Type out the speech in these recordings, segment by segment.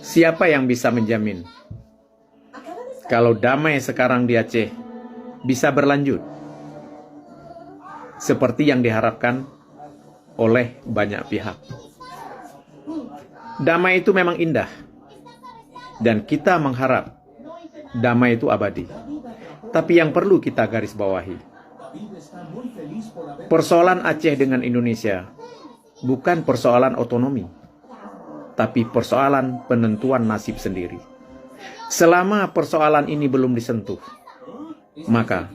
Siapa yang bisa menjamin kalau damai sekarang di Aceh bisa berlanjut seperti yang diharapkan oleh banyak pihak? Damai itu memang indah, dan kita mengharap damai itu abadi. Tapi yang perlu kita garis bawahi, persoalan Aceh dengan Indonesia bukan persoalan otonomi, tapi persoalan penentuan nasib sendiri. Selama persoalan ini belum disentuh, maka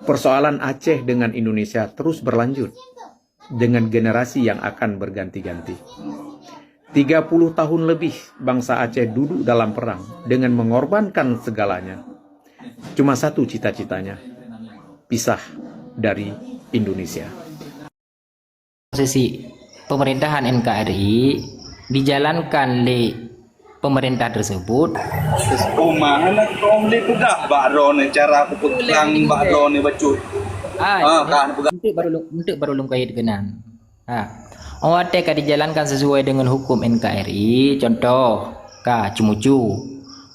persoalan Aceh dengan Indonesia terus berlanjut dengan generasi yang akan berganti-ganti. 30 tahun lebih bangsa Aceh duduk dalam perang dengan mengorbankan segalanya. Cuma satu cita-citanya, pisah dari Indonesia. Posisi pemerintahan NKRI dijalankan oleh pemerintah tersebut. Mana kau boleh pegang bakro ni, cara aku pegang bakro ni bacut. Kan pegang. Untuk berulung kait kenan. Orang ka dijalankan sesuai dengan hukum NKRI. Contoh, cumucu.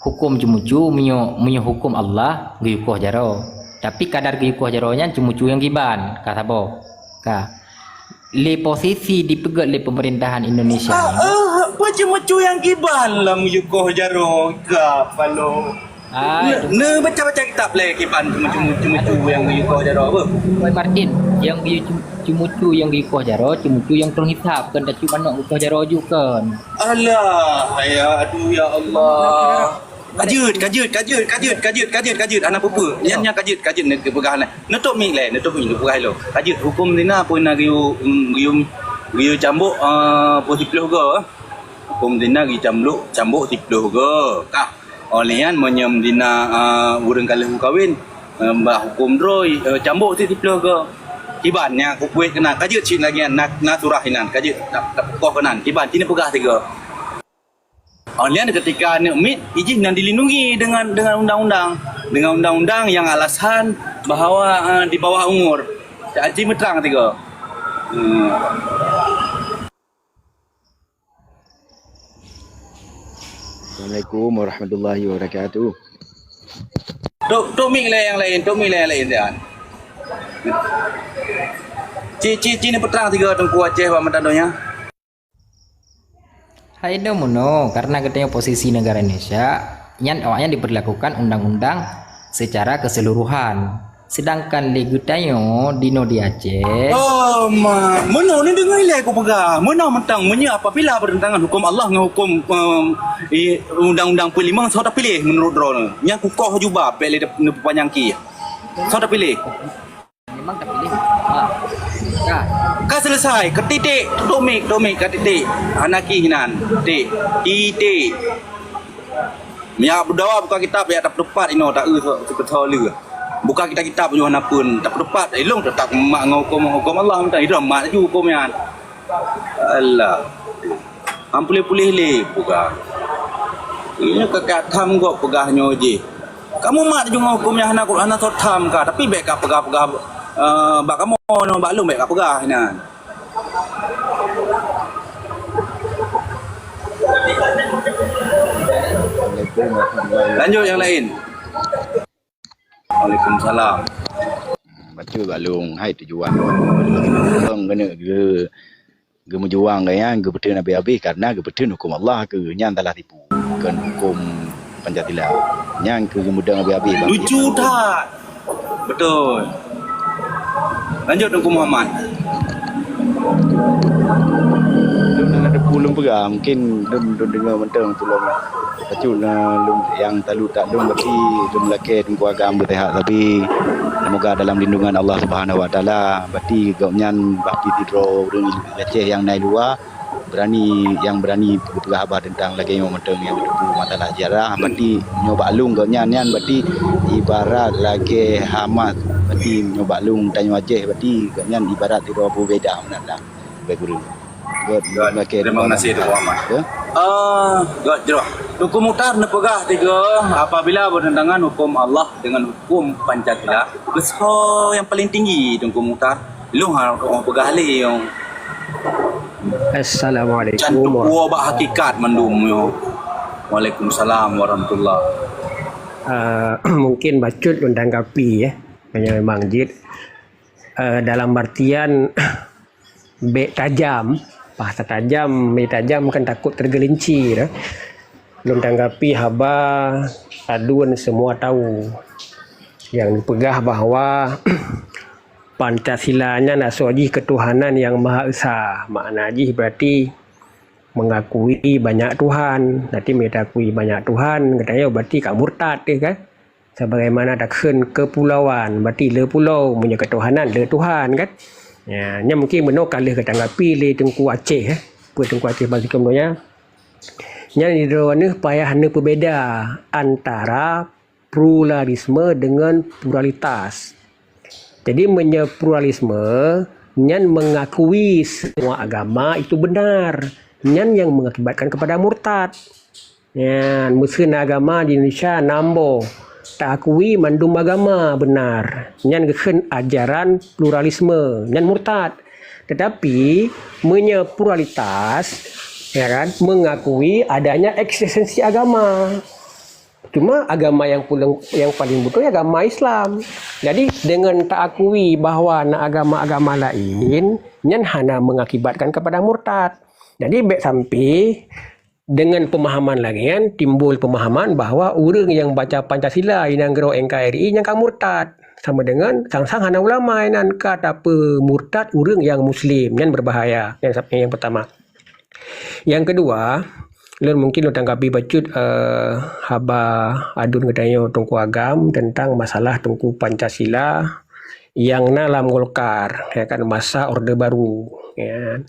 Hukum cumucu menyo hukum Allah guyukoh jaro. Tapi kadar guyukoh jaronya cumucu yang giban, sabo. Le posisi dipegat oleh pemerintahan Indonesia. Apa cumucu yang giban lah muyukoh jaro ka palo. Ne baca-baca kitab le kiban cumucu yang muyukoh jaro apa? Boy Martin, yang cumucu yang guyukoh jaro, cumucu yang terhisap kan tak cuma nak guyukoh jaro juga kan. Alah, aduh ya Allah. Kajut anak pupu nya kajut nak pegahan nutup mi pegah lo kajut hukum dina pun nak giu cambuk posiploh ke hukum dina gi cambuk tiploh ke olehan menyem dina urang kalah kawin mbah hukum droi cambuk tiploh ke kibannya kukuit kena kajut cin lagi nak surahinan kajut tak pokok kenan kiban tini pegah tiga. Oleh ketika mit izin yang dilindungi dengan undang-undang yang alasan bahawa di bawah umur. Haji meterang tiga. Assalamualaikum warahmatullahi wabarakatuh. Tok mik yang lain dan. Ci peterang tiga tengku Aceh Pak Mendadonya. Hai mono karena katanya posisi negara Indonesia awaknya diberlakukan undang-undang secara keseluruhan. Sedangkan legutayo dino di Aceh. Oh, mana ni dengar ilai aku pegang. Mana mentang apabila bertentangan hukum Allah dengan hukum undang-undang P5 saya tak pilih menurut drone. Yang kukoh juga pilih panjang ki. Saya tak pilih. Memang tak pilih. Kau selesai ke titik domik ke titik anaki hinan titik minyak berdawa buka kitab ya tak tepat ino tak sebetul lu buka kitab punya pun tak tepat elong tetap mak hukum Allah minta itu mak ju hukumnya Allah ampulih le buka ini kakak tham gua pegahnya je kamu mak ju hukumnya anak sot tham ka tapi baik ka pegah bak kamu no bak lu baik ka pegah hinan. Lanjut yang lain. Waalaikumsalam. Baca balung hai tujuan kena ge menjuang gaya ge betul nabi habis karena ge betul hukum Allah ke nyang telah tipu kan hukum Pancasila nyang ke mudang nabi habis lucu tak betul. Lanjut Tengku Muhammad. Belum ada pulung pegang mungkin belum dengar mentang tolong kacul yang talu tak dong berarti belum laki tengku agam bertihak tapi semoga dalam lindungan Allah Subhanahu Wa Taala berarti gaunyan bakti tidro Aceh yang naik luar berani berpegah abah tentang lagi yang mentang yang berdebu masalah sejarah berarti nyoba alung gaunyan berarti ibarat lagi Hamas berarti nyoba alung tanya Aceh berarti gaunyan ibarat tidro berbeda menandang baik guru. Terima kasih Tuan Muhammad. Jawab. Hukum mutar nepegah tiga apabila bertentangan hukum Allah dengan hukum Pancasila. Besar yang paling tinggi hukum mutar. Lu harus orang pegah le yang Can Assalamualaikum tua bak hakikat mandum yo. Waalaikumsalam warahmatullahi. mungkin bacut tanggapi ya memang jid dalam artian bek tajam bahasa tajam bek tajam kan takut tergelincir belum tanggapi haba aduan semua tahu yang dipegah bahwa Pancasilanya nasoji ketuhanan yang Maha Esa. Makna ji berarti mengakui banyak Tuhan. Nanti mengakui banyak Tuhan, katanya berarti kak murtad kan. Sebagaimana dakhen kepulauan, berarti le pulau punya ketuhanan, le Tuhan kan. Ya, nya mungkin benar kali ketanggapi le Tengku Aceh Tengku Aceh bagi kemudiannya. Nya di dalam payah berbeda antara pluralisme dengan pluralitas. Jadi pluralisme nyan mengakui semua agama itu benar, nyan yang mengakibatkan kepada murtad. Nyan musuh agama di Indonesia nambo tak akui mandum agama benar, nyan geken ajaran pluralisme, nyan murtad. Tetapi pluralitas ya kan mengakui adanya eksistensi agama. Cuma agama yang paling betul agama Islam. Jadi dengan tak akui bahawa agama-agama lain nyan hana mengakibatkan kepada murtad. Jadi baik sampai dengan pemahaman lagi kan timbul pemahaman bahawa orang yang baca Pancasila yang gero NKRI yang kan murtad. Sama dengan sang-sang hana ulama yang kata apa murtad orang yang muslim yang berbahaya. Yang pertama. Yang kedua, mungkin lo tanggapi bacut haba adun katanya Tengku Agam tentang masalah Tengku Pancasila yang dalam Golkar ya kan masa Orde Baru ya.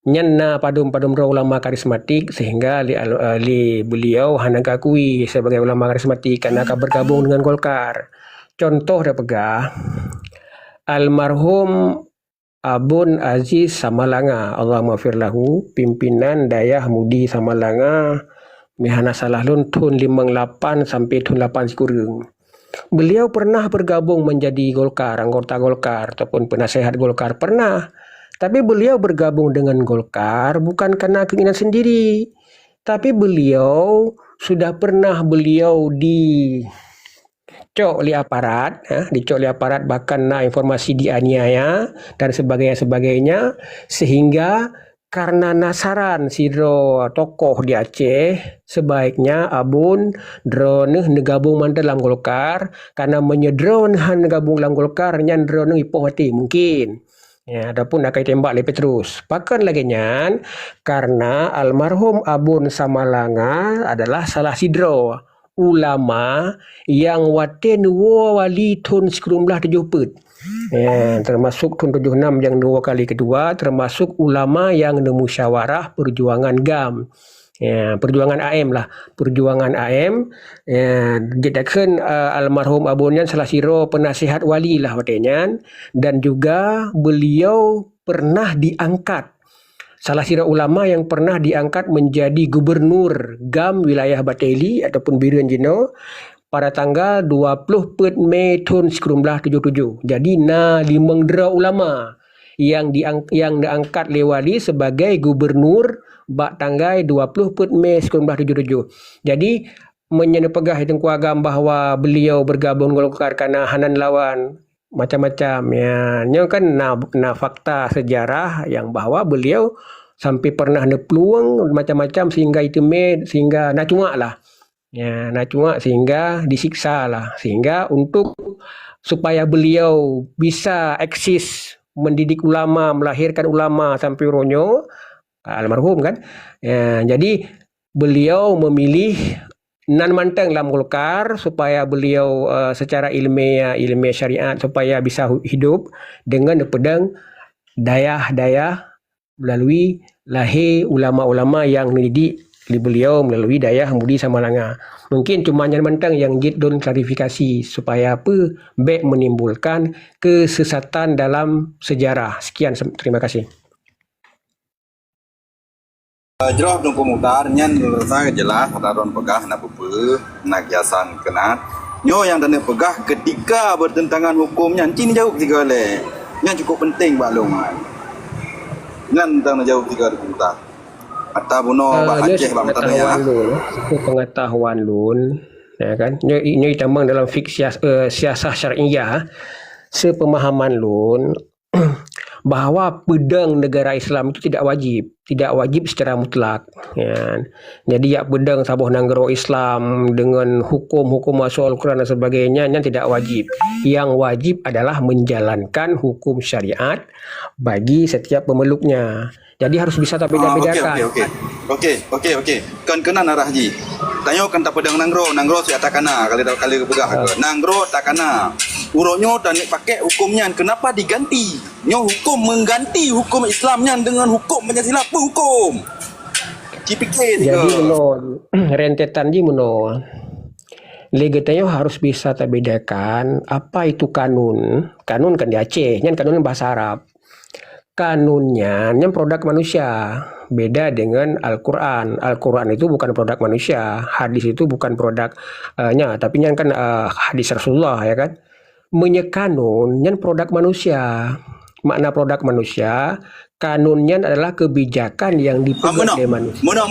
Nyan padum ulama karismatik sehingga beliau hendak akui sebagai ulama karismatik karena akan bergabung dengan Golkar. Contoh dah pegah almarhum Abun Aziz Samalanga, Allah maafir lahu, pimpinan Dayah Mudi Samalanga, mihana salah lun tahun 58 sampai tahun 8 sekurang. Beliau pernah bergabung menjadi Golkar, anggota Golkar ataupun penasehat Golkar pernah. Tapi beliau bergabung dengan Golkar bukan karena keinginan sendiri. Tapi beliau sudah pernah dicok oleh aparat, dicok oleh aparat bahkan informasi dianiaya dan sebagainya sehingga karena nasaran sidro tokoh di Aceh sebaiknya abun drone negabung dalam Golkar karena menyedron negabung dalam Golkar nyan drone ipohati mungkin. Ya, adapun akai tembak lebih terus. Bahkan lagi nyan karena almarhum Abun Samalanga adalah salah sidro ulama yang waten wali tahun 1970 termasuk tahun 76 yang dua kali kedua termasuk ulama yang musyawarah perjuangan GAM perjuangan AM lah perjuangan AM jadikan almarhum abunyan salah siro penasihat wali lah watenya dan juga beliau pernah diangkat salah sira ulama yang pernah diangkat menjadi gubernur GAM wilayah Bateli ataupun Biren Jino pada tanggal 20 Mei tahun 1977. Jadi limang dera ulama yang diangkat lewali sebagai gubernur bak tanggal 20 Mei 1977. Jadi menyenepegah Tengku Agam bahawa beliau bergabung Golkar karena hanan lawan macam-macam ya. Nya kan fakta sejarah yang bahwa beliau sampai pernah ada peluang macam-macam sehingga itu sehingga cuma lah. Ya, cuma sehingga disiksa lah. Sehingga untuk supaya beliau bisa eksis mendidik ulama, melahirkan ulama sampai ronyo almarhum kan. Ya, jadi beliau memilih nan manteng dalam Golkar supaya beliau secara ilmiah syariat supaya bisa hidup dengan pedang dayah melalui lahir ulama-ulama yang mendidik beliau melalui Dayah Mudi Samalanga. Mungkin cuma yang manteng yang don klarifikasi supaya apa baik menimbulkan kesesatan dalam sejarah. Sekian, terima kasih. Jerah Tengku Mukhtar nyan rasa jelas hadaron pegah nak apa nak kiasan kenat nyo yang dana pegah ketika bertentangan hukum nyan cini jauh tiga le nyan cukup penting baklong Ngan tang jauh 3,000 hektar. Atau buno bak Ini Aceh bak sepengetahuan Matanya. lun, sepengetahuan lun, ya kan? Ini tambang dalam siasah syariah, sepemahaman lun bahawa pedang negara Islam itu tidak wajib secara mutlak. Ya. Jadi ya pedang sabuh nanggero Islam dengan hukum-hukum masuk Al-Quran dan sebagainya yang tidak wajib. Yang wajib adalah menjalankan hukum syariat bagi setiap pemeluknya. Jadi harus bisa tak beda-bedakan. Okey. Kan kena narah haji. Tanyo kan tak pedang nanggro si atakana kali begah ke. Nanggro takana. Uronyo dan pakai hukumnya kenapa diganti? Nyo hukum mengganti hukum Islamnya dengan hukum Pancasila apa hukum? Cipikir Jadi menurut rentetan ji menurut legetanya harus bisa tak bedakan apa itu kanun. Kanun kan di Aceh, kan kanun bahasa Arab. Kanunnya yang produk manusia. Beda dengan Al-Quran. Al-Quran itu bukan produk manusia. Hadis itu bukan produknya, tapi yang kan hadis Rasulullah ya kan. Menyekanun yang produk manusia. Makna produk manusia, kanunnya adalah kebijakan yang dipegang oleh manusia. Muna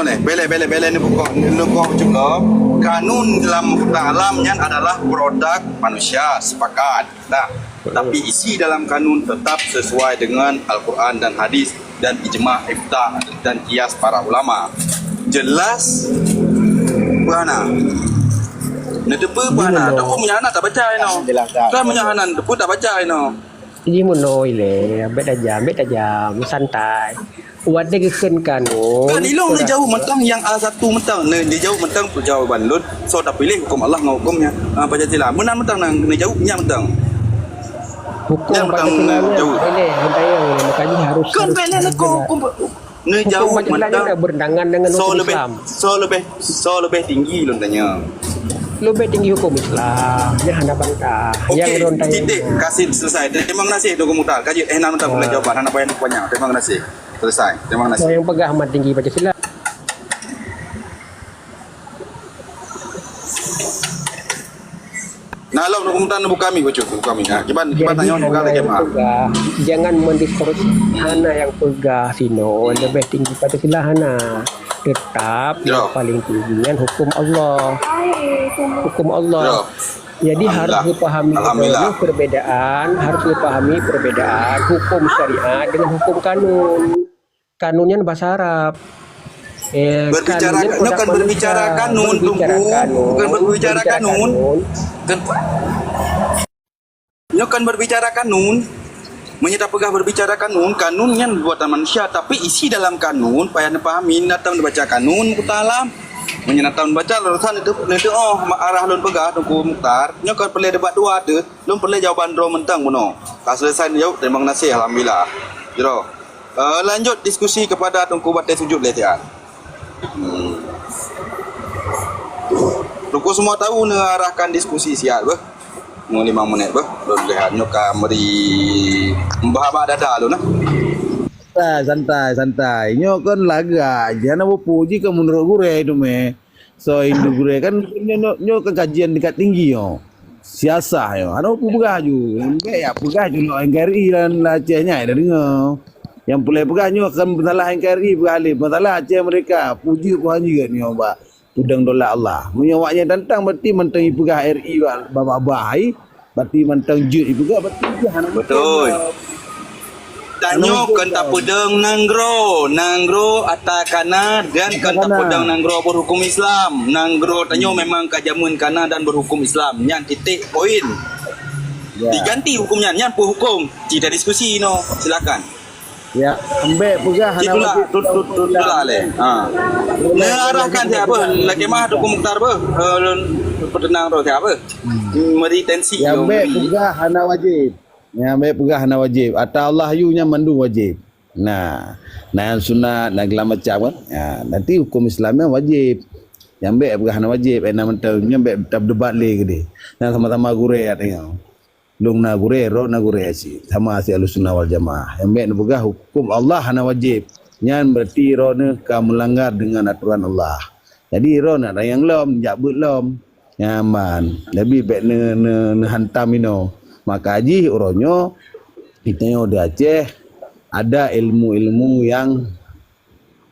ni. Bele ni pokok juga. Kanun dalam alamnya adalah produk manusia, sepakat. Nah, tapi isi dalam kanun tetap sesuai dengan Al-Quran dan hadis dan ijma' iftah dan qiyas para ulama. Jelas Bana. Nedepe Bana. Tak punya anak tak baca ino. Kan punya anak depu tak baca ino. Jadi menoi le, ambek tajam, santai. Buat dia kekan kanun. Kan ilong ni jauh mentang yang A1 mentang. Ni jauh mentang jawaban lut. So tak pilih hukum Allah dengan hukumnya. Pancasila. Menang mentang nang ni jauh nya mentang. Hukum yang Pancasila jauh. boleh, makanya harus. Kan bela nak hukum ni Hukum jauh Pancasila mentang. tak berdangan dengan hukum Islam. So lebih tinggi lun tanya. Lebih tinggi hukum Islam. Yang anda bantah. Yang Okey, rontai. titik kasih selesai. Terima kasih Tuan Mukhtar. Kaji nak minta boleh jawapan. Anak banyak banyak. Terima kasih. Selesai. Terima kasih. Yang pegang amat tinggi Pancasila. Nah, lo Tuan Mukhtar nak buka kami baca buku kami. Nah, kiban tanya buka hana lagi yang mah. pegah, jangan mendistorsi hana yang pegah sino lebih tinggi Pancasila hana. Tetap Ya. yang paling tinggi hukum Allah. Hukum Allah. Jadi harus dipahami Alhamdulillah. harus dipahami perbedaan hukum syariat dengan hukum kanun. Kanunnya bahasa Arab. Berbicara kan berbicara kanun tunggu. Bukan berbicara kanun. Nyo kan berbicara kanun. Menyata pegah berbicara kanun yang buatan manusia tapi isi dalam kanun payah pahami datang dibaca kanun kutalam menyenatang baca lulusan itu arah lun pegah Tungku Mukhtar nyo kan perlu debat dua tu lun perlu jawaban ro mentang buno tak selesai jawab terima kasih alhamdulillah jero lanjut diskusi kepada Tungku Batai Sujud letian Tungku semua tahu mengarahkan diskusi siap bah 5 minit bah belum lihat nyo kameri mbah dada lu nah santai nyo kan laga jangan apa puji kan menurut gure itu me so Hindu gure kan nyo kan kajian tingkat tinggi yo siasah yo ada apa pegah ju enggak ya pegah ju lo NKRI dan Acehnya ada dengar yang boleh pegah nyo akan bersalah NKRI beralih bersalah Aceh mereka puji Tuhan juga nyo ba tudang dola Allah menyawaknya tentang berarti mentang pegah RI babai berarti mentang jut pegah berarti jangan betul Tanyo kan tak pedang nanggro atakana dan kan tak pedang nanggro berhukum Islam. Nanggro tanyo memang kajamun kana dan berhukum Islam. Nyan titik poin. Diganti hukumnya, nyan pun hukum. Tidak diskusi no. Silakan. ya ambek pegah Itulah itulah le. Ha. Arahkan siapa? Lagi mah Tungku Mukhtar apa? Petenang tu siapa? Meri tensi. ya ambek pegah hana wajib. Ya ambek pegah hana wajib. Atau Allah yunya mandu wajib. Nah yang sunat dan segala macam kan. Ya, nanti hukum Islamnya wajib. Yang ambek pegah hana wajib. Enak mentau ambek debat le ke dia. Nah sama-sama gure katanya. Lung na gure, ro na gure si. Sama si Ahlussunnah wal Jamaah. Yang ambek pegah hukum Allah hana wajib. Nyan berarti ro ne ka melanggar dengan aturan Allah. Jadi ro nak yang lom, jabut lom. Nyaman. Lebih baik ne hantam ino. Maka haji uronyo kita yang di Aceh ada ilmu-ilmu yang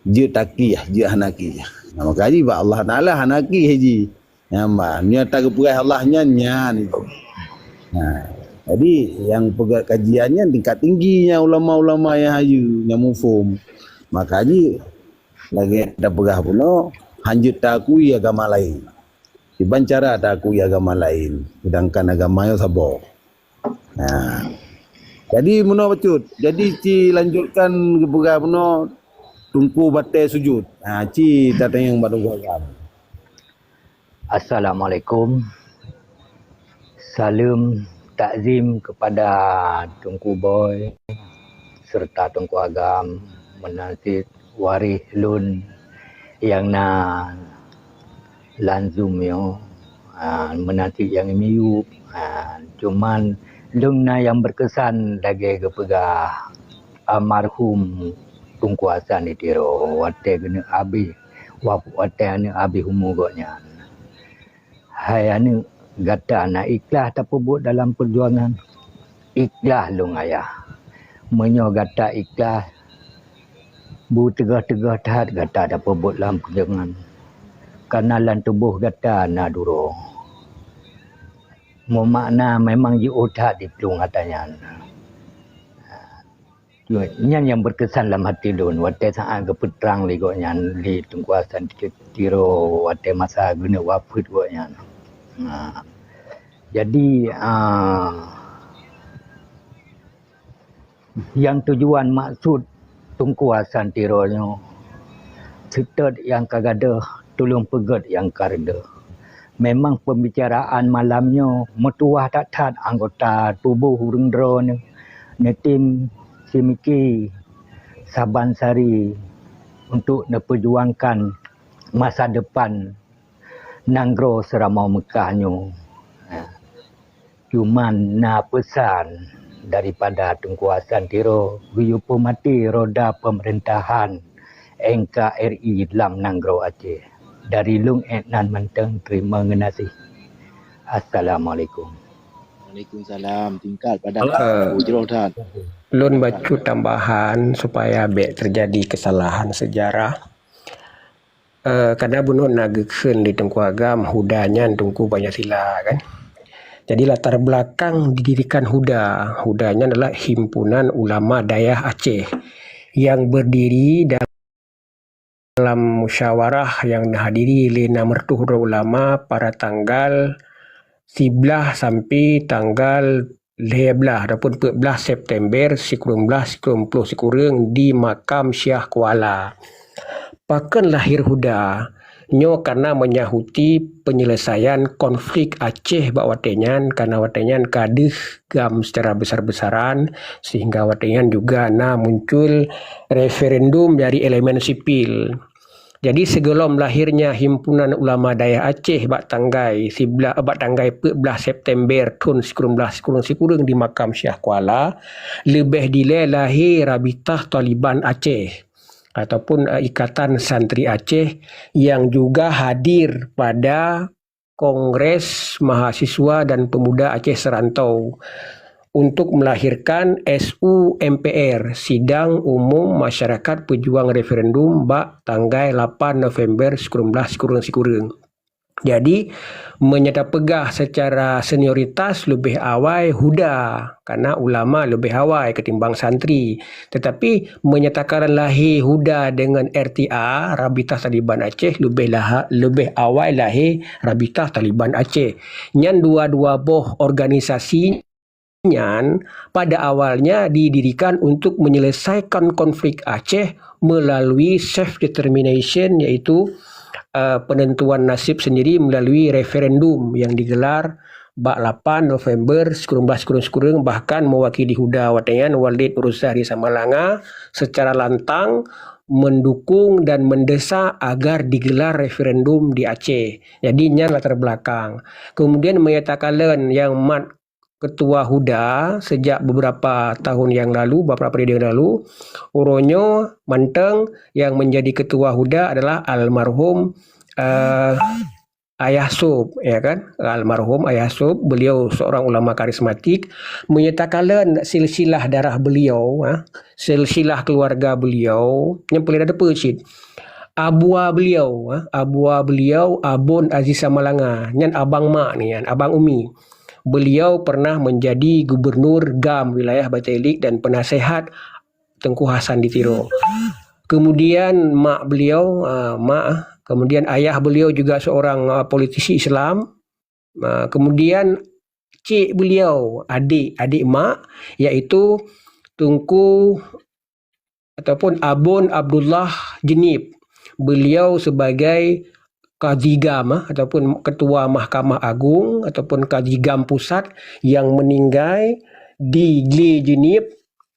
je takiyah, je hanakiyah. Maka haji ba Allah Taala hanaki haji. Nyamba, nya tak keperai Allah nya ni. Jadi yang pegat kajiannya tingkat tingginya ulama-ulama yang haji, yang mufum. Maka haji lagi ada pegah puno hanjut takui agama lain. Dibancara takui agama lain. Sedangkan agamanya sabo. Jadi muno becut. Jadi ci lanjutkan ke pegah puno tungku batai sujud. Ci tatang yang baru agama. Assalamualaikum. Salam takzim kepada Tunku Boy serta Tunku Agam menasib waris lun yang na lanzum yo menasib yang miup cuman lung na yang berkesan lagi kepada almarhum Tunku Hasan ditiro wate gena abi wate ane abi humu goknya. Hai ane gata nak ikhlas tak pebut dalam perjuangan. Ikhlas long ayah. Menyo gata ikhlas. Bu tegah-tegah tahat gata tak pebut dalam perjuangan. Karena lan tubuh gata na duro. Mau makna memang je otak di pelung katanya. Nyan yang berkesan dalam hati lun. Wate saat kepeterang li goknya. Li Tunku Hasan tiro wate masa guna wafat goknya. Jadi yang tujuan maksud Tunku Hasan tironya setet yang kagada tolong pegat yang karda. Memang pembicaraan malamnya metuah tak anggota tubuh hurundro ne tim Simiki Saban Sari untuk memperjuangkan masa depan Nanggro Seramau Mekahnya. Cuman na pesan daripada Tunku Hasan tiro guyup mati roda pemerintahan NKRI dalam Nanggro Aceh. Dari Lung Etnan Menteng, terima kasih. Assalamualaikum. Waalaikumsalam. Tingkat pada Jurotan. Lun baca tambahan supaya be terjadi kesalahan sejarah. Karena bunun nagekun di Tunku Agam hudanya Tunku banyak sila kan. Jadi latar belakang didirikan Huda. Hudanya adalah Himpunan Ulama Dayah Aceh yang berdiri dalam musyawarah yang dihadiri oleh Namertuh Ulama pada tanggal 11 sampai tanggal 15 ataupun 14 September 1990 di Makam Syah Kuala. Pakan lahir Huda nyo karena menyahuti penyelesaian konflik Aceh bak watenyan karena watenyan kadih gam secara besar-besaran sehingga watenyan juga muncul referendum dari elemen sipil. Jadi sebelum lahirnya Himpunan Ulama Dayah Aceh bak tanggai 14 September tahun 1990 di Makam Syah Kuala, lebih dile lahir Rabitah Taliban Aceh ataupun Ikatan Santri Aceh yang juga hadir pada Kongres Mahasiswa dan Pemuda Aceh Serantau untuk melahirkan SUMPR, Sidang Umum Masyarakat Pejuang Referendum bak tanggal 8 November 1990. Jadi menyata pegah secara senioritas lebih awal Huda karena ulama lebih awal ketimbang santri. Tetapi menyatakan lahir Huda dengan RTA Rabitah Taliban Aceh lebih awal lahir Rabitah Taliban Aceh. Nyan dua-dua boh organisasi pada awalnya didirikan untuk menyelesaikan konflik Aceh melalui self-determination iaitu penentuan nasib sendiri melalui referendum yang digelar 8 November 1990 bahkan mewakili Huda Watengan Walid Nuruzahri Samalanga secara lantang mendukung dan mendesak agar digelar referendum di Aceh. Jadi nya latar belakang. Kemudian menyatakan yang Ketua Huda sejak beberapa tahun yang lalu, beberapa periode yang lalu, Uronyo Manteng yang menjadi Ketua Huda adalah almarhum Ayah Sub, ya kan, almarhum Ayah Sub, beliau seorang ulama karismatik, menyatakan silsilah darah beliau, silsilah keluarga beliau, yang paling ada percit. Abua beliau Abun Aziz Samalanga, yang abang mak ni, yang abang Umi. Beliau pernah menjadi gubernur GAM wilayah Batelik dan penasehat Tengku Hasan di Tiro. Kemudian kemudian ayah beliau juga seorang politisi Islam. Kemudian cik beliau, adik mak, iaitu Tunku ataupun Abun Abdullah Jenib. Beliau sebagai Qadhi GAM ataupun Ketua Mahkamah Agung ataupun Qadhi GAM Pusat yang meninggal di Gli Jenib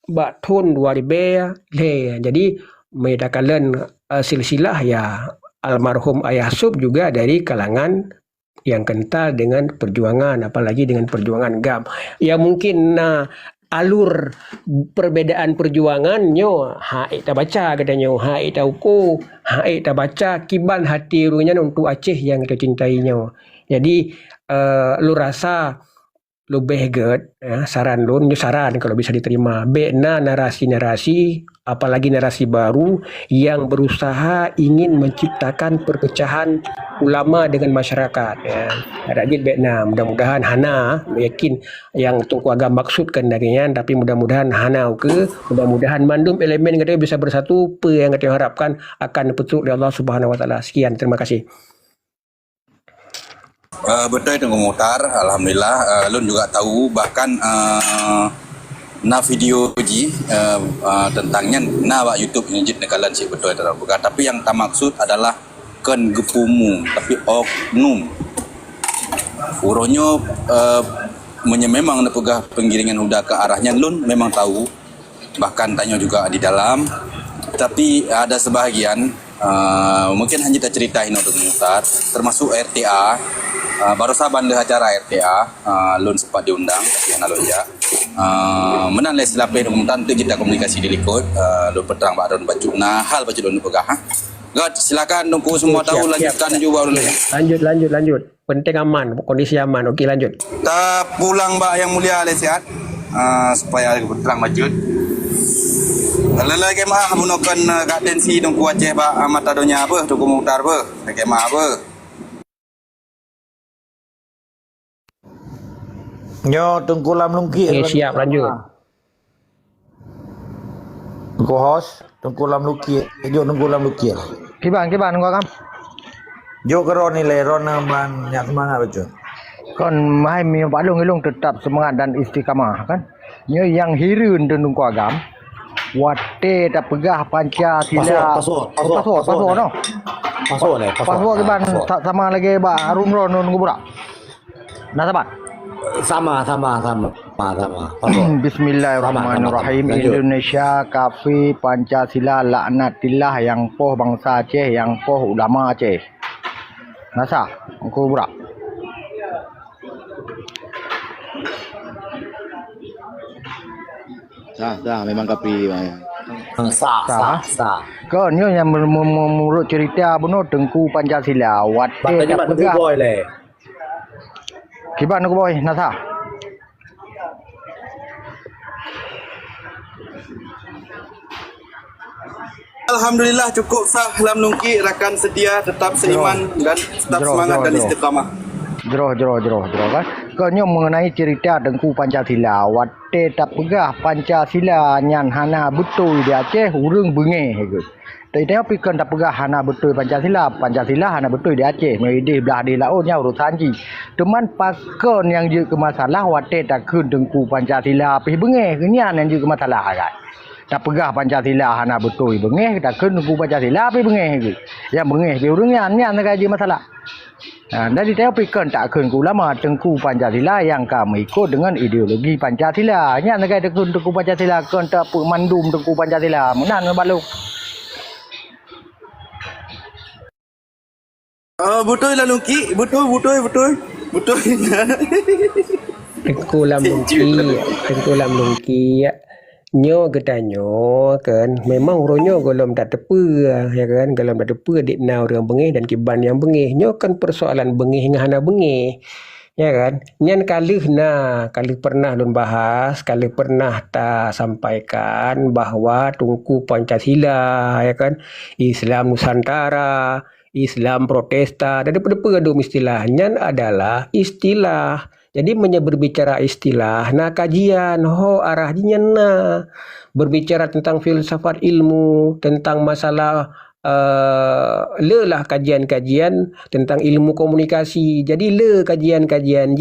tahun 2000. Jadi menyatakan silsilah ya almarhum Ayah Sub juga dari kalangan yang kental dengan perjuangan, apalagi dengan perjuangan GAM. Ya mungkin alur perbedaan perjuangannya haik tak baca katanya, haik tak ukur, haik tak baca kiban hati runya untuk Aceh yang kita cintainya. Jadi lu rasa lebih good saran kalau bisa diterima bena narasi-narasi apalagi narasi baru yang berusaha ingin menciptakan perpecahan ulama dengan masyarakat Rajin bena mudah-mudahan Hana yakin yang Tunku Agam maksudkan darinya, tapi mudah-mudahan Hana mudah-mudahan mandum elemen katanya bisa bersatu apa yang kita harapkan akan petunjuk dari Allah Subhanahu Wa Taala. Sekian, terima kasih. Betul Tengku Muhtar, alhamdulillah Lun juga tahu bahkan na video ji tentangnya na wak YouTube ini jit nekalan si betul itu bukan, tapi yang tak maksud adalah ken gepumu tapi oknum uronyo memang nepegah penggiringan huda ke arahnya Lun memang tahu, bahkan tanya juga di dalam, tapi ada sebahagian mungkin hanya kita ceritain untuk Muhtar termasuk RTA. Baru saban le acara RTA Lun sempat diundang tapi analog ya menan le silape dengan tu kita komunikasi di likut Lun peterang ba don bacuna hal baca Lun pegah God silakan Tungku semua tahu lanjutkan juga dulu Lanjut. Penting aman, kondisi aman. Okey lanjut. Ta pulang ba yang mulia le sihat supaya peterang maju lelaki mah menukan kadensi Tungku Aceh ba mata donya apa Tungku Muhtar apa lelaki mah apa. Nyo Tengku Lam Lungki. Siap lanjut. Tengku host Tengku Lam Lungki. Jo Tengku Lam Lungki. Kiban kau kam. Jo kero nilai rona man nyak semangat betul. Kon mai mi balung tetap semangat dan istiqamah kan. Nyo yang hirun Tengku Agam. Wate tak pegah Pancasila. Pasal no. Pasal kiban sama lagi ba rumron nunggu burak. Nah sabat. Sama. Bismillahirrahmanirrahim. Indonesia kafi Pancasila laknatillah yang poh bangsa Aceh, yang poh ulama Aceh. Nasa, aku burak. Sah memang kapi Sah. Kau ni yang menurut cerita benar Tengku Pancasila. Wate tak pegah. Kiban aku boy, nasa. Alhamdulillah cukup sah Lam Lungki, rakan setia tetap seiman dan tetap semangat dan istiqamah. Jero kan. Kau ni mengenai cerita Tengku Pancasila. Wate tak pegah Pancasila nyan hana betul di Aceh urang bengeh ke. Tapi tapi kan tak pegah hana betul Pancasila hana betul di Aceh. Meidih belah di lautnya urusan ji. Teman pakon yang je ke masalah wate tak kun Tengku Pancasila pi bengeh kenyan yang je ke masalah kan. Tak pegah Pancasila hana betul bengeh tak kun Tengku Pancasila pi bengeh ke. Yang bengeh pi urang nyan nak je masalah. Dari tapi kan tak kun ulama Tengku Pancasila yang kami ikut dengan ideologi Pancasila. Nyan nak kun Tengku Pancasila kan tak mandum Tengku Pancasila. Menan baluk. Betul lah Lungki, betul. Tengku Lam Lungki. nyo getanyo kan memang uronyo golom tak tepa ya kan golom tak tepa dik na orang bengih dan kiban yang bengih nyo kan persoalan bengih dengan hana bengih ya kan nyan kalih pernah lun bahas kalih pernah tak sampaikan bahawa tungku Pancasila ya kan Islam Nusantara Islam Protesta dan depa-depa ada istilah nyan adalah istilah. Jadi berbicara istilah, kajian, arahnya berbicara tentang filsafat ilmu, tentang masalah lelah kajian-kajian tentang ilmu komunikasi. Jadi kajian-kajian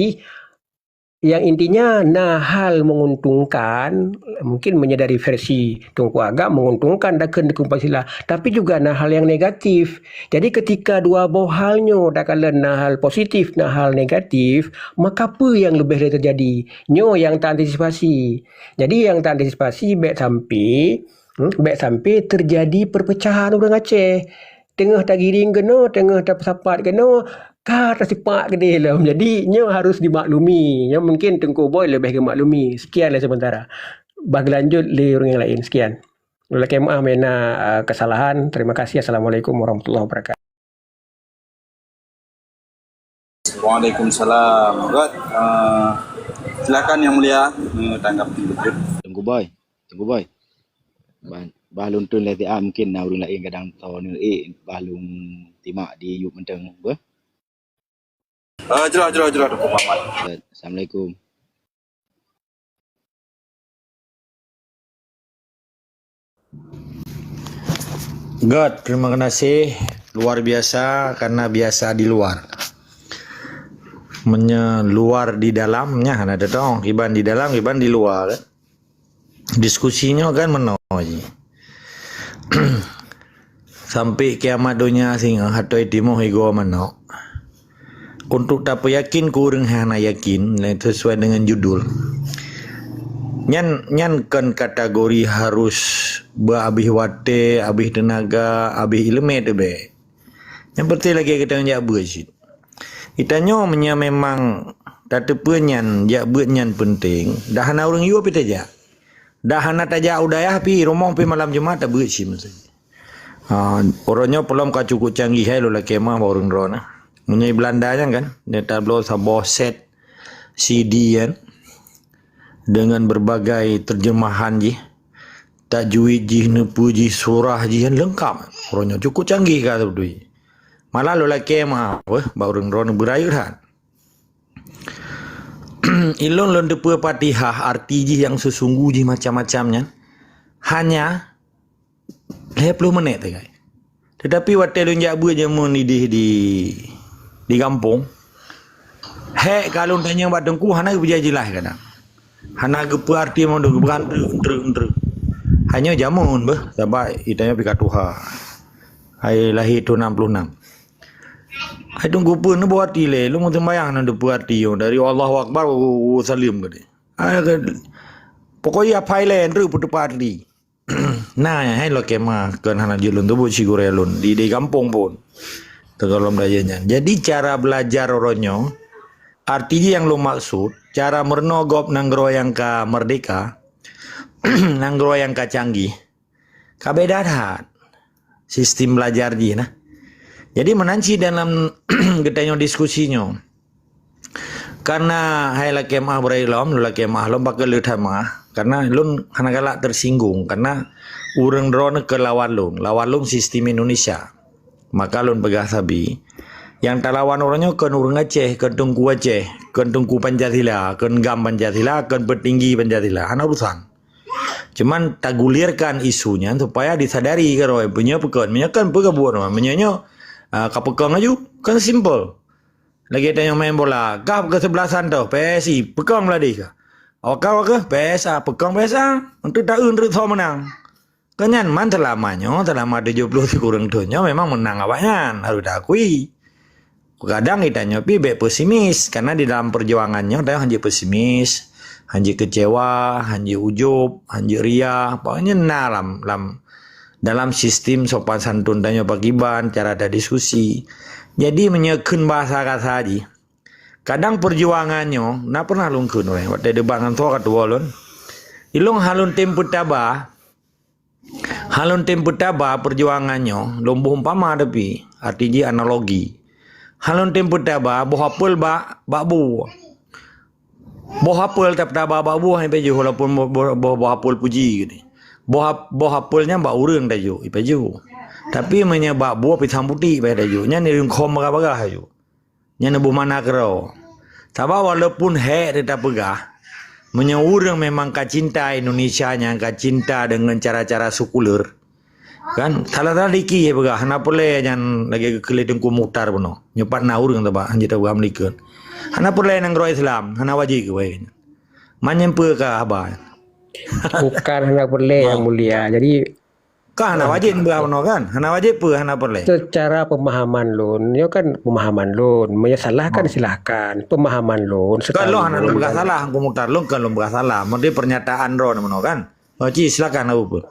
yang intinya hal menguntungkan, mungkin menyadari versi Tunku Agak menguntungkan daken dekung Pancasila, tapi juga hal yang negatif. Jadi ketika dua buah halnya dah kala hal positif, hal negatif, maka apa yang lebih terjadi? Nyo yang tak antisipasi. Jadi yang tak antisipasi baik sampai terjadi perpecahan orang Aceh. Tengah tak giring kena, tengah tak sapat kena, tak sipak ke dia lah. Jadi nyo harus dimaklumi. Nyo mungkin Tengku Boy lebih ke maklumi. Sekianlah sementara. Bagi lanjut le orang yang lain. Sekian. Lelaki maaf mena kesalahan. Terima kasih. Assalamualaikum warahmatullahi wabarakatuh. Waalaikumsalam. Silakan Yang Mulia tanggapi. Tengku Boy. Balun tun leti mungkin urang lain kadang tahu ni balung timak di yuk menteng ber. Jerah Dr. Muhammad. Assalamualaikum. God, terima kasih. Luar biasa karena biasa di luar. Luar di dalamnya ada dong. Iban di dalam, iban di luar. Diskusinya kan menoji. Sampai kiamat dunia singa hatoi timo higo mano. Untuk tak yakin kurang hana yakin sesuai dengan judul. Nyan kan kategori harus berhabis wate, habis tenaga, habis ilmu tu be. Yang penting lagi kita njak bersih. Kita nyomnya memang tak tepenyan, jak nyan penting. Dah hana orang yu apa taja. Dah hana taja udaya pi romong pi malam Jumat tak bersih mesti. Orangnya pelom ka cukup canggih hai lo la kemah orang drone. Menyai Belanda kan, dia tablo sebuah set CD kan dengan berbagai terjemahan tajwid nepu surah kan lengkap. Orangnya cukup canggih kata tu. Malah lo la kemah ba orang drone berai kan. Ilon lon depa Fatihah arti yang sesungguh macam-macamnya hanya 20 menit guys. Tetapi waktu lu njak buat jamun di kampung. Hek kalau tanya buat dengku hana berjaya jelas kadang. Hana gepu arti mau deng berantre. Hanya jamun beh sebab itanya pika Tuhan. Hai lahir tu 66. Hai tunggu pun buat arti le, lu mau sembayang nak buat arti yo dari Allahu Akbar salim ke dia. Pokoknya apa le ndru putu arti. Nah, hai lo kemah kan hana julun tu buat sigurelun di kampung pun. Tergolong dayanya. Jadi cara belajar oronyo artinya yang lo maksud, cara mernogop nanggro yang ka merdeka, nanggro yang ka canggih. Kabedaan sistem belajar dia nah. Jadi menanci dalam getanyo diskusinya. Karena hai la kemah berilom, lu la kemah lom bakal lutama. Karena lun hanagala tersinggung karena urang drone ke lawan lung sistem Indonesia. Maka lun begah sabi yang talawan orangnya kan urang Aceh, kan Tungku Aceh, kan Tungku Pancasila, kan Gam Pancasila, kan petinggi Pancasila. Ana urusan. Cuman tagulirkan isunya supaya disadari karo punya pekan, menyakan pegabuan, menyanyo kapekang aju kan simple. Lagi tanya main bola, kap ke sebelasan tu, PSI, pekang lah dia. Awak ke PSA, pekang PSA, untuk tak untuk so menang. Kenyan man selama 70 kurang dunia memang menang awaknya, harus diakui. Kadang kita nyopi be pesimis karena di dalam perjuangannya dia hanya pesimis, hanya kecewa, hanya ujub, hanya ria, pokoknya dalam sistem sopan santun tanya pagiban, cara ada diskusi. Jadi menyekun bahasa kata di. Kadang perjuangannya, nak pernah lungkun orang. Waktu debat dengan tua kata walon, Ilung halun tempu taba perjuangannya lomba umpama tapi artinya analogi. Halun tempu taba bohapul bu. Bohapul tap taba bu hai peju walaupun bohapul puji gini. Bohapulnya mbak urang daju ipeju. Tapi menyebab buah pisang putih pada daju. Nya ni rungkom bagah daju. Nya nebu mana kero. Taba walaupun tidak pegah. Urang memang kacinta Indonesia nya kacinta dengan cara-cara sekuler. Kan salah diki ya begah hana pole yang lagi kekele Tengku Mukhtar puno. Nyopat na urang taba anjita begah melikut. Hana pole nang gro Islam, hana wajib ke bae. Manyempe ka abah. Bukan hana perle yang mulia. Jadi Kah hana wajib begah puno kan? Hana wajib pe hana pole. secara pemahaman lun, ya kan pemahaman lun, menyesalahkan silahkan. Pemahaman lun Kan lo sekali hana lo begah salah Tengku Mukhtar lo kan lo begah salah. Mesti pernyataan ro puno kan. Wajib silakan apa.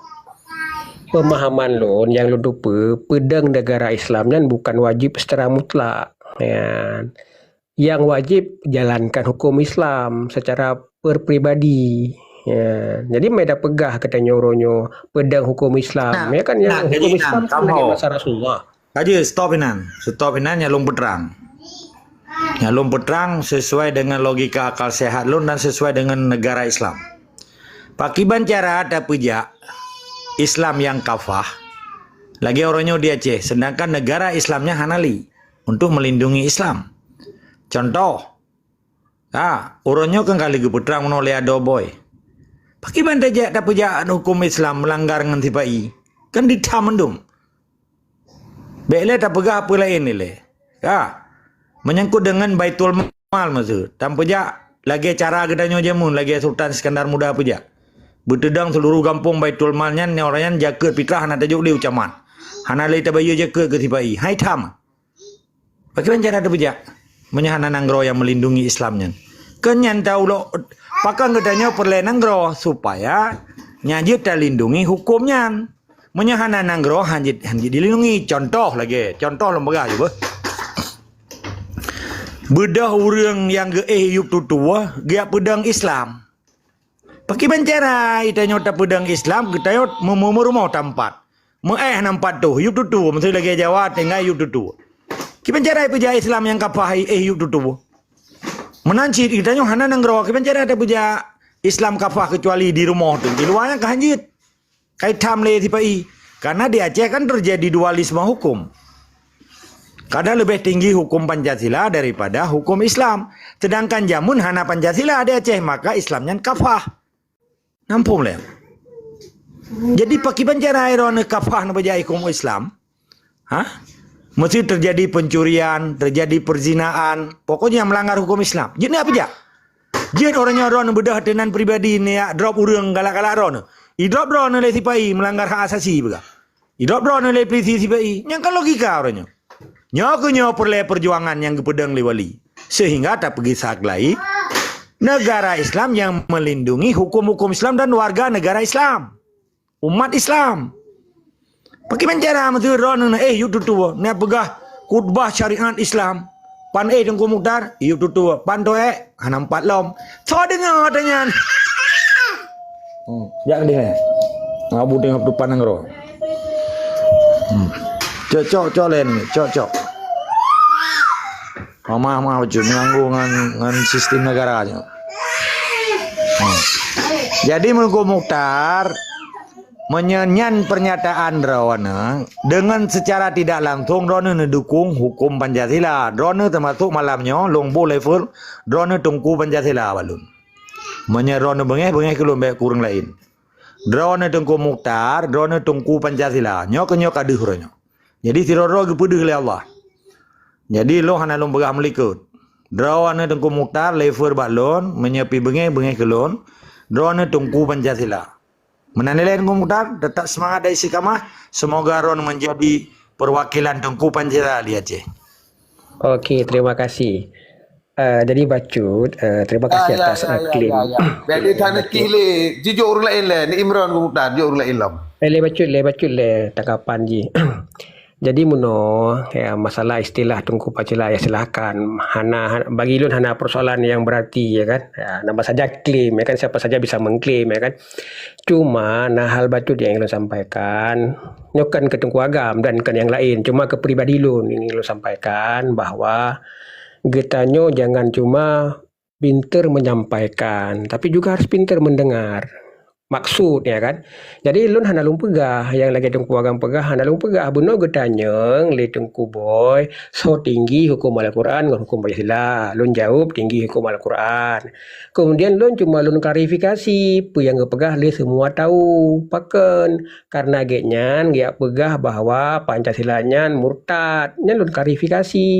pemahaman lun yang lun lupa pedang negara Islam kan bukan wajib secara mutlak. Ya. Yang wajib jalankan hukum Islam secara perpribadi. Ya. Jadi mereka pegah kata nyoronyo pedang hukum Islam. Nah, Ya kan yang nah, hukum jadi, Islam nah, kan kamu. dari masa Rasulullah. Aja stop inan nyalung peterang. Nyalung peterang sesuai dengan logika akal sehat lu dan sesuai dengan negara Islam. Pakiban cara ada pejak Islam yang kafah. Lagi orangnya di Aceh, sedangkan negara Islamnya Hanali untuk melindungi Islam. Contoh, orangnya kan kali peterang menoleh ada boy. Pakiban tajak ada pejak hukum Islam melanggar dengan tipai. Kan ditamendum. Baiklah tak pegah apa lain ni le. Menyangkut dengan Baitul Mal maksud. Tanpa jak lagi cara gedanya jamun lagi Sultan Iskandar Muda pejak. Bertedang seluruh kampung Baitul Malnya ni orangnya jaket fitrah nak tajuk dia ucaman. Hana le tabayu jaket ke tibai. Hai tam. Bagaimana cara ada pejak? Menyahana nanggro yang melindungi Islamnya. Kenyan tahu lo pakang gedanya perle nanggro supaya nyajit terlindungi hukumnya. Menyahana nanggro hanjit dilindungi. Contoh lembaga juga. Bedah orang yang hidup tua dia pedang Islam. Pakai bencara itanya tak pedang Islam kita yot rumah tempat. Nampak tu hidup tua mesti lagi Jawa tengah hidup tua. Kita bencara peja Islam yang kapah hidup tua. Menanci itanya hana nanggro kita bencara ada peja Islam kapah kecuali di rumah tu. Di luarnya kehanjit. Kait tamle tipai. Karena di Aceh kan terjadi dualisme hukum. Kadang lebih tinggi hukum Pancasila daripada hukum Islam. Sedangkan jamun hana Pancasila di Aceh, maka Islamnya kafah. Nampung le. Jadi pakai penjara iron kafah na bajai hukum Islam. Mesti terjadi pencurian, terjadi perzinaan, pokoknya melanggar hukum Islam. Jadi apa je? Jadi orangnya orang bedah tenan pribadi ni drop urang galak-galak orang. Drop orang le sipai melanggar hak asasi juga. Drop orang le polisi sipai. Yang kan logika orangnya. Nyakunya perle perjuangan yang kepedang liwali. Sehingga tak pergi saklai negara Islam yang melindungi hukum-hukum Islam dan warga negara Islam. Umat Islam. Pakai mencara mesti ron yuk tutu ne pegah khutbah syariat Islam. Pan Tengku Mukhtar yuk tutu pan toe hana 4 lom. So dengar tanya. Jak dia. Ngabu tengok depan ngro. Cok lain ni, cok. Mama wajib mengganggu dengan sistem negara aja. Jadi Tengku Mukhtar menyanyikan pernyataan Drona dengan secara tidak langsung Drona mendukung hukum Pancasila. Drona termasuk malamnya longbo level Drona tungku Pancasila balun. Drona bengeh ke lomba kurang lain. Drona Tengku Mukhtar, Drona tungku Pancasila. Nyok aduh ronyo. Jadi tiroro gepudih oleh Allah. Jadi lo hana lom begah melikut. Drona Tengku Mukhtar level balon menyepi bengeh ke lon. Drona tungku Pancasila. Menanilai Tengku Mukhtar tetap semangat dari istiqamah. Semoga Ron menjadi perwakilan Tengku Pancasila di Aceh. Okey, terima kasih. Jadi Bacut, terima kasih atas klaim. Jadi tanah kile, jujur orang lain le, ni Imran Mukhtar, jujur orang lain lam. Le Bacut le tanggapan ji. Jadi muno ya masalah istilah Tunku Pacila ya silakan. Bagi Lun hana persoalan yang berarti ya kan. Ya, nama saja klaim ya kan, siapa saja bisa mengklaim ya kan. Cuma hal batut yang Lun sampaikan nyokan ke Tunku Agam dan kan yang lain. Cuma ke pribadi Lun ini Lun sampaikan bahwa getanyo jangan cuma pinter menyampaikan, tapi juga harus pinter mendengar. Maksudnya kan. Jadi Lun hana lung pegah, yang lagi Tunku Agam pegah hana lung pegah buno getanyeng li Tunku Boy so tinggi hukum Al-Quran dengan hukum Pancasila. Lun jawab tinggi hukum Al-Quran. Kemudian Lun cuma Lun klarifikasi pu yang pegah li semua tahu paken karena genyan dia pegah bahwa Pancasilanya murtad. Nya Lun klarifikasi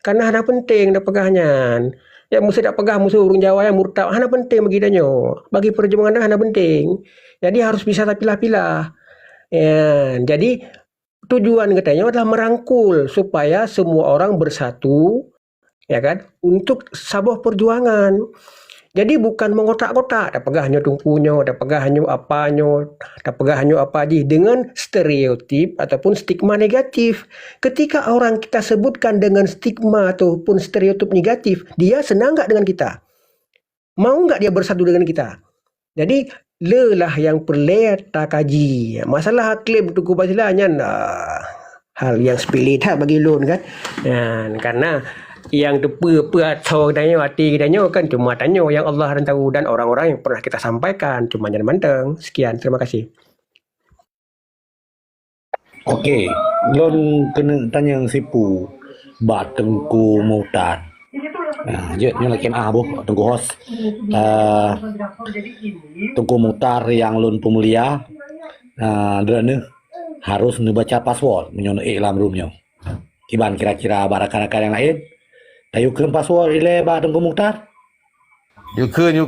karena hana penting dah pegahnya. Ya mesti tak pegah musuh urung Jawa yang murtad hana penting bagi danyo. Bagi perjuangan hana penting. Jadi harus bisa tak pilah-pilah. Ya, jadi tujuan katanya adalah merangkul supaya semua orang bersatu ya kan untuk sebuah perjuangan. Jadi bukan mengotak-kotak, dah pegahnya tungkunya, dah pegahnya apanya, dah pegahnya apa aja dengan stereotip ataupun stigma negatif. Ketika orang kita sebutkan dengan stigma ataupun stereotip negatif, dia senang nggak dengan kita? Mau nggak dia bersatu dengan kita? Jadi lelah yang perlu tak kaji. Masalah klaim Tunku Pacila hal yang sepele tak bagi Lun kan. Karena yang apa danyo hati danyo kan cuma danyo yang Allah dan tahu dan orang-orang yang pernah kita sampaikan cuma jangan manteng. Sekian, terima kasih. Okey, Lun kena tanya sipu bat Tengku Murtad. Je nyo lakin boh Tengku host. Tengku Murtad yang Lun pemulia. Derana harus baca password menyono dalam roomnya. Kiban kira-kira barakan-barakan yang lain. Tayu keun password ile ba Tengku Murtad. You keun.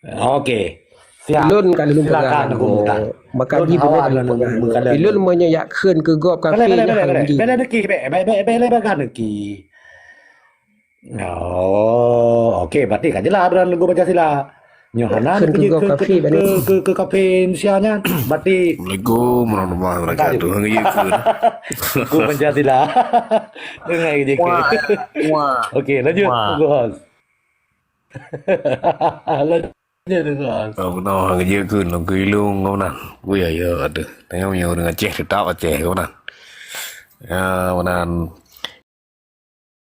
Okey. Siap. Lun kalau Lun Silakan pegang Tengku Murtad. Bakaji Lun awal benar Lun pegang. Lun menyayak keun ke gop kafe Bela deki bela bagan deki. Oh, okey berarti kan jelas aturan Lagu Pancasila. Nyohana ke kafe Indonesia-nya berarti Assalamualaikum warahmatullahi wabarakatuh. Lagu Pancasila. Dengar je ke. Okey, lanjut Tengku host. Benar hang je keun long kilung kau nan. Gue ya ada. Tengok dengan Aceh tetap Aceh kau nan. Ya, benar